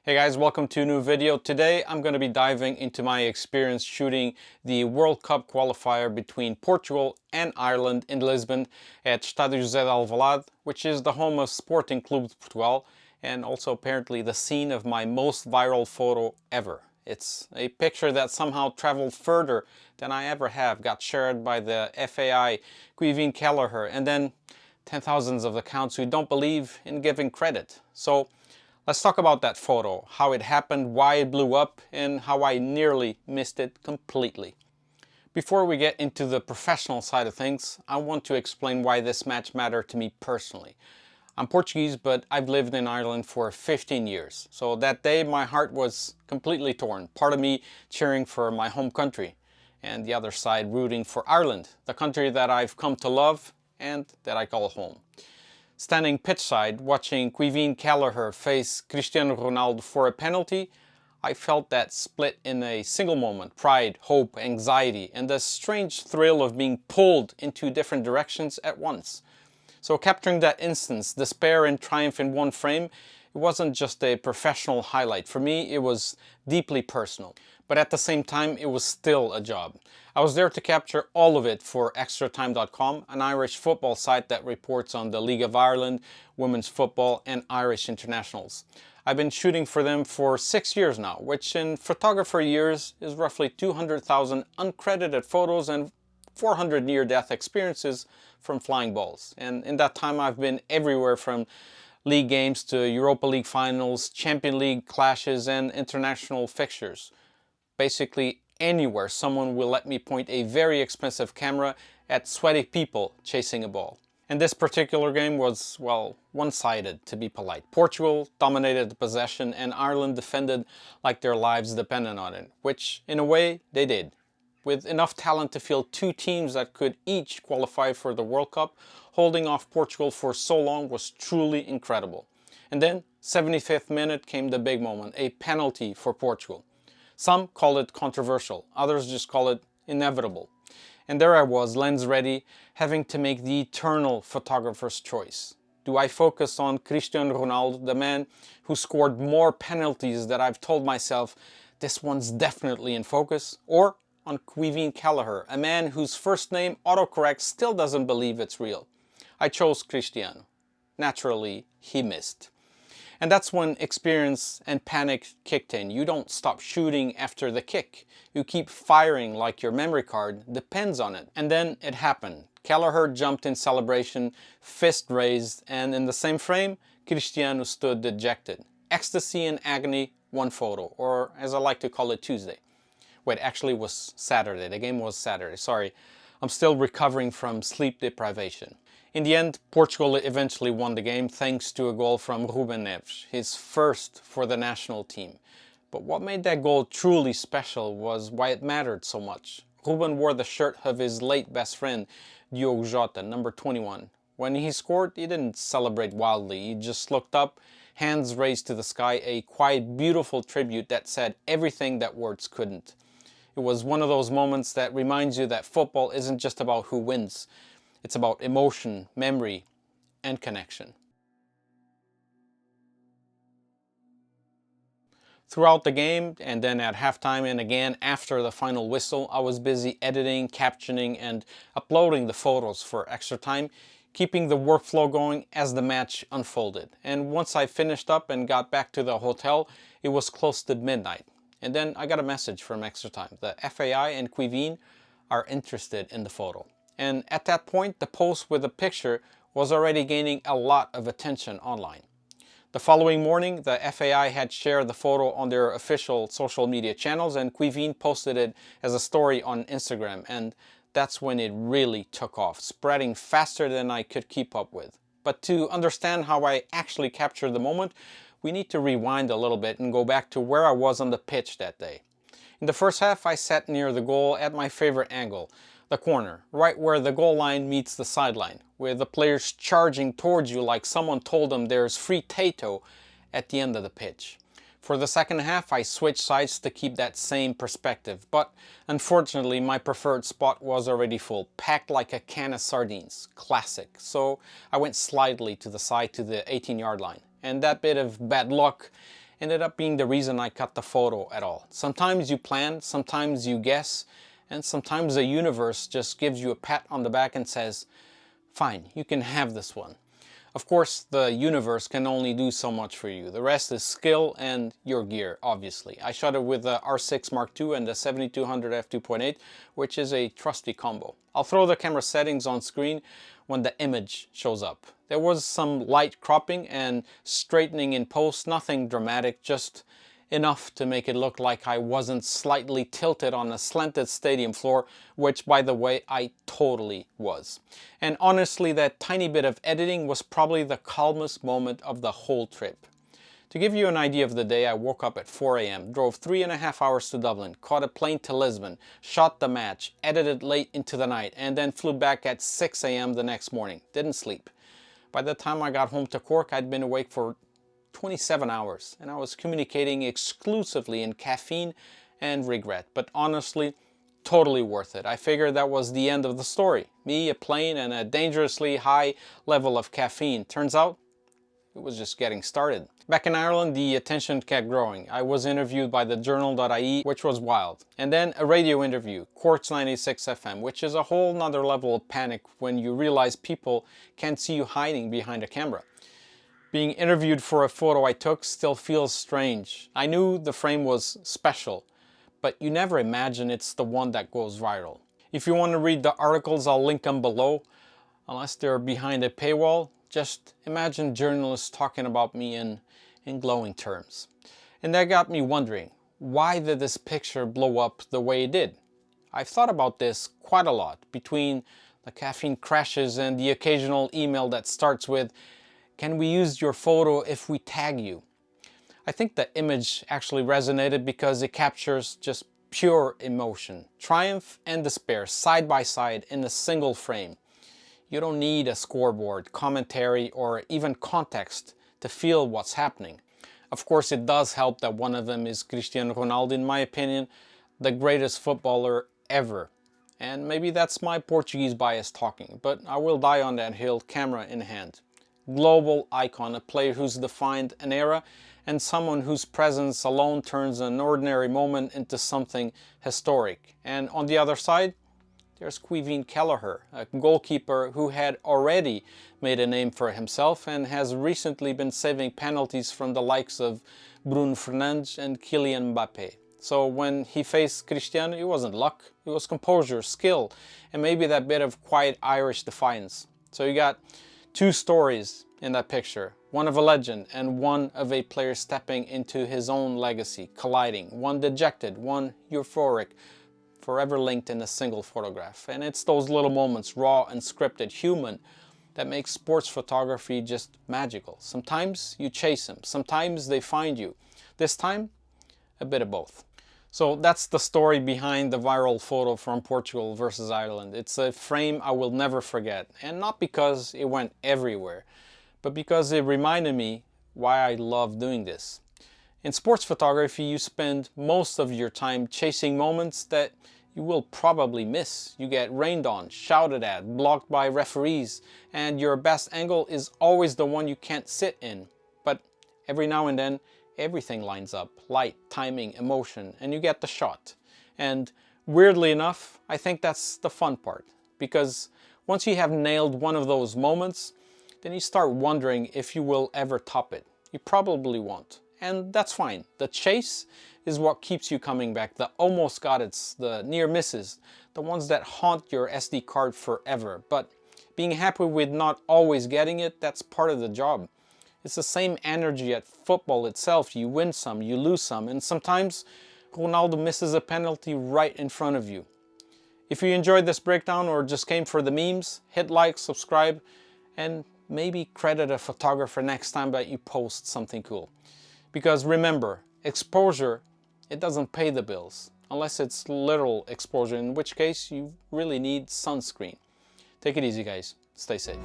Hey guys, welcome to a new video. Today I'm going to be diving into my experience shooting the World Cup Qualifier between Portugal and Ireland in Lisbon at Estádio José de Alvalade, which is the home of Sporting Clube de Portugal and also apparently the scene of my most viral photo ever. It's a picture that somehow traveled further than I ever have, got shared by the FAI, Caoimhin Kelleher, and then 10,000s of accounts who don't believe in giving credit. So let's talk about that photo, how it happened, why it blew up, and how I nearly missed it completely. Before we get into the professional side of things, I want to explain why this match mattered to me personally. I'm Portuguese, but I've lived in Ireland for 15 years. So that day my heart was completely torn. Part of me cheering for my home country, and the other side rooting for Ireland, the country that I've come to love and that I call home. Standing pitchside, watching Caoimhin Kelleher face Cristiano Ronaldo for a penalty, I felt that split in a single moment. Pride, hope, anxiety, and the strange thrill of being pulled in two different directions at once. So capturing that instance, despair and triumph in one frame, it wasn't just a professional highlight. For me, it was deeply personal. But at the same time, it was still a job. I was there to capture all of it for extratime.com, an Irish football site that reports on the League of Ireland, women's football, and Irish internationals. I've been shooting for them for 6 years now, which in photographer years is roughly 200,000 uncredited photos and 400 near-death experiences from flying balls. And in that time I've been everywhere from league games to Europa League finals, Champions League clashes, and international fixtures. Basically anywhere someone will let me point a very expensive camera at sweaty people chasing a ball. And this particular game was, well, one-sided, to be polite. Portugal dominated the possession and Ireland defended like their lives depended on it, which in a way they did. With enough talent to field two teams that could each qualify for the World Cup, holding off Portugal for so long was truly incredible. And then, 75th minute came the big moment, a penalty for Portugal. Some call it controversial, others just call it inevitable. And there I was, lens ready, having to make the eternal photographer's choice. Do I focus on Cristiano Ronaldo, the man who scored more penalties that I've told myself, this one's definitely in focus? Or on Caoimhin Kelleher, a man whose first name autocorrect still doesn't believe it's real? I chose Cristiano. Naturally, he missed. And that's when experience and panic kicked in. You don't stop shooting after the kick. You keep firing like your memory card depends on it. And then it happened. Kelleher jumped in celebration, fist raised, and in the same frame, Cristiano stood dejected. Ecstasy and Agony, one photo, or as I like to call it, Tuesday. Wait, actually it was Saturday. The game was Saturday. Sorry, I'm still recovering from sleep deprivation. In the end, Portugal eventually won the game thanks to a goal from Ruben Neves, his first for the national team. But what made that goal truly special was why it mattered so much. Ruben wore the shirt of his late best friend, Diogo Jota, number 21. When he scored, he didn't celebrate wildly. He just looked up, hands raised to the sky, a quiet, beautiful tribute that said everything that words couldn't. It was one of those moments that reminds you that football isn't just about who wins. It's about emotion, memory, and connection. Throughout the game, and then at halftime and again after the final whistle, I was busy editing, captioning, and uploading the photos for Extra Time, keeping the workflow going as the match unfolded. And once I finished up and got back to the hotel, it was close to midnight. And then I got a message from Extra Time. The FAI and Caoimhin are interested in the photo. And at that point, the post with the picture was already gaining a lot of attention online. The following morning, the FAI had shared the photo on their official social media channels, and Caoimhin posted it as a story on Instagram, and that's when it really took off, spreading faster than I could keep up with. But to understand how I actually captured the moment, we need to rewind a little bit and go back to where I was on the pitch that day. In the first half, I sat near the goal at my favorite angle, the corner, right where the goal line meets the sideline, with the players charging towards you like someone told them there's free Tato at the end of the pitch. For the second half, I switched sides to keep that same perspective, but unfortunately my preferred spot was already full, packed like a can of sardines, classic, so I went slightly to the side to the 18-yard line. And that bit of bad luck ended up being the reason I cut the photo at all. Sometimes you plan, sometimes you guess, and sometimes the universe just gives you a pat on the back and says, fine, you can have this one. Of course, the universe can only do so much for you. The rest is skill and your gear, obviously. I shot it with the R6 Mark II and the 7200 f2.8, which is a trusty combo. I'll throw the camera settings on screen when the image shows up. There was some light cropping and straightening in post, nothing dramatic, just enough to make it look like I wasn't slightly tilted on a slanted stadium floor, which, by the way, I totally was. And honestly, that tiny bit of editing was probably the calmest moment of the whole trip. To give you an idea of the day, I woke up at 4 AM, drove 3.5 hours to Dublin, caught a plane to Lisbon, shot the match, edited late into the night, and then flew back at 6 AM the next morning. Didn't sleep. By the time I got home to Cork, I'd been awake for 27 hours, and I was communicating exclusively in caffeine and regret. But honestly, totally worth it. I figured that was the end of the story. Me, a plane, and a dangerously high level of caffeine. Turns out, it was just getting started. Back in Ireland, the attention kept growing. I was interviewed by the journal.ie, which was wild. And then a radio interview, Cork's 96 FM, which is a whole nother level of panic when you realize people can't see you hiding behind a camera. Being interviewed for a photo I took still feels strange. I knew the frame was special, but you never imagine it's the one that goes viral. If you want to read the articles, I'll link them below. Unless they're behind a paywall, just imagine journalists talking about me in glowing terms. And that got me wondering, why did this picture blow up the way it did? I've thought about this quite a lot, between the caffeine crashes and the occasional email that starts with, "Can we use your photo if we tag you?" I think the image actually resonated because it captures just pure emotion. Triumph and despair side by side in a single frame. You don't need a scoreboard, commentary, or even context to feel what's happening. Of course, it does help that one of them is Cristiano Ronaldo, in my opinion, the greatest footballer ever. And maybe that's my Portuguese bias talking, but I will die on that hill, camera in hand. Global icon, a player who's defined an era, and someone whose presence alone turns an ordinary moment into something historic. And on the other side, there's Caoimhin Kelleher, a goalkeeper who had already made a name for himself and has recently been saving penalties from the likes of Bruno Fernandes and Kylian Mbappe. So when he faced Cristiano, it wasn't luck, it was composure, skill, and maybe that bit of quiet Irish defiance. So you got two stories in that picture, one of a legend and one of a player stepping into his own legacy, colliding, one dejected, one euphoric, forever linked in a single photograph. And it's those little moments, raw and scripted, human, that makes sports photography just magical. Sometimes you chase them, sometimes they find you. This time, a bit of both. So that's the story behind the viral photo from Portugal versus Ireland. It's a frame I will never forget, and not because it went everywhere, but because it reminded me why I love doing this. In sports photography, you spend most of your time chasing moments that you will probably miss. You get rained on, shouted at, blocked by referees, and your best angle is always the one you can't sit in. But every now and then, everything lines up. Light, timing, emotion, and you get the shot. And weirdly enough, I think that's the fun part. Because once you have nailed one of those moments, then you start wondering if you will ever top it. You probably won't. And that's fine. The chase is what keeps you coming back. The almost got it's, the near misses, the ones that haunt your SD card forever. But being happy with not always getting it, that's part of the job. It's the same energy at football itself. You win some, you lose some, and sometimes Ronaldo misses a penalty right in front of you. If you enjoyed this breakdown or just came for the memes, hit like, subscribe, and maybe credit a photographer next time that you post something cool. Because remember, exposure, it doesn't pay the bills, unless it's literal exposure, in which case you really need sunscreen. Take it easy, guys. Stay safe.